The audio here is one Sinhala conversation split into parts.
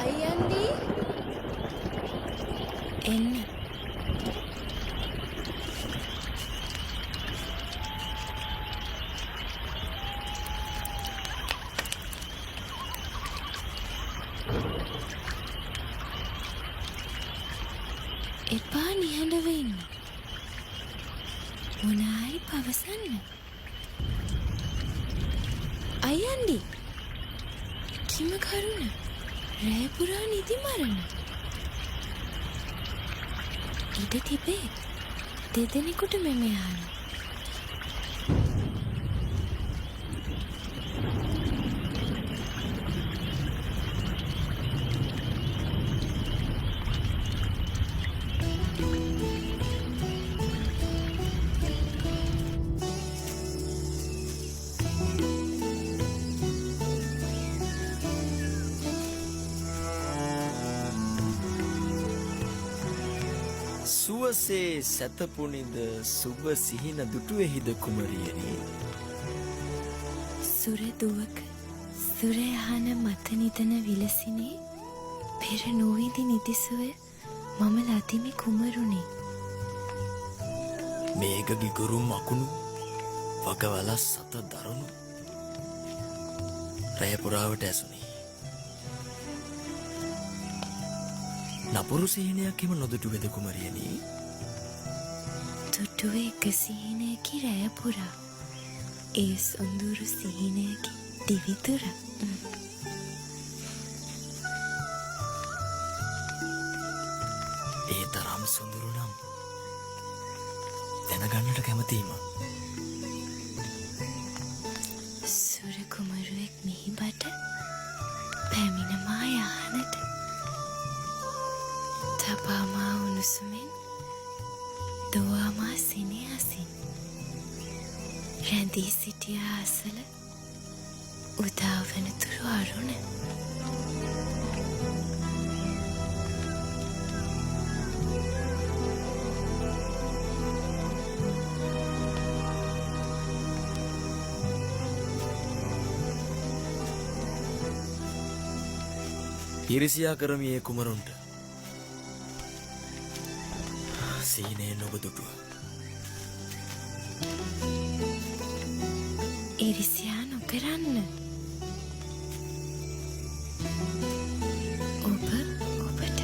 අයියන්ඩි එන්න. එපා නිහඬව ඉන්න. මොනාරි පවසන්න. අයියන්ඩි කිම කරුණ රෑපුරා නිදි මරණ. ඉඩ තිබේ දෙදෙනෙකුට මෙම යාන. සුවසේ සැතපුනිද සුබ සිහින දුටුවෙහිද කුමරියනි. සුරදුවක සුරයහන මත නිදන විලසිනේ පෙර නොවිදි නිදිසුවය මම ලතිමි කුමරුණේ. මේක ගිගුරුම් අකුණු වගවලස් සත දරුණු රෑපුරාවට ඇසුනි. නපුරු සිහිනයක් එම නොදුටුවෙද කුමරියනි. දුටුව එක සිහිනයකි රෑපුරා ඒ සොඳුරු සිහිනයකි දිවිතුර. ඒ තරම් සොඳුරු නම් දැනගන්නට කැමතිීම. සුර කුමරුවෙක් මිහිබට පැමිණමා යහනට තපාමා උණුසුමෙන් දුවාමා සිනහසින් රැඳී සිටිය අසල උදාවනතුරු අරුණ. ඉරිසියා කරමි ඒ කුමරුන්ට සීනේ නොබ දුටුව. ඉරිසියා නොකරන්න. ඔබ ඔබට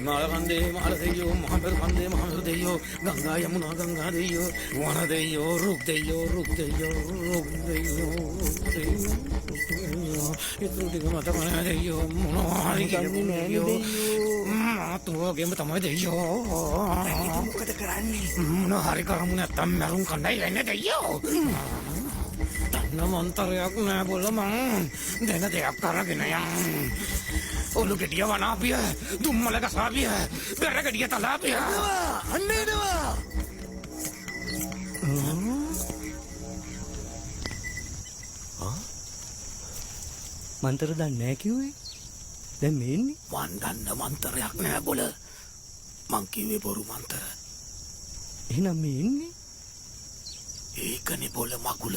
Malakande, Maladeyo, Mahamirpande, Mahamirdeyo, Ganga Yamuna, Ganga Deyo, Wanadeyo, Rukdeyo, Rukdeyo, Rukdeyo, Rukdeyo, Matamadeyo, Munari, Matu, Gamatamedeyo, Munari Karamuna, Tamarun Kandai, and Deyo. Namantarak na bulamang, dena de akaraginayang. Ulu ke dia wanapia, tumala kasapia, bera ke dia talapia. Ande dewa. මන්තර දන්නේ නැහැ කිව්වේ? දැන් මේ ඉන්නේ. මන් දන්න මන්තරයක් නෑ බොල. මං කිව්වේ බොරු මන්තර. එහෙනම් මේ ඉන්නේ. ඒකනේ බොල මකුල.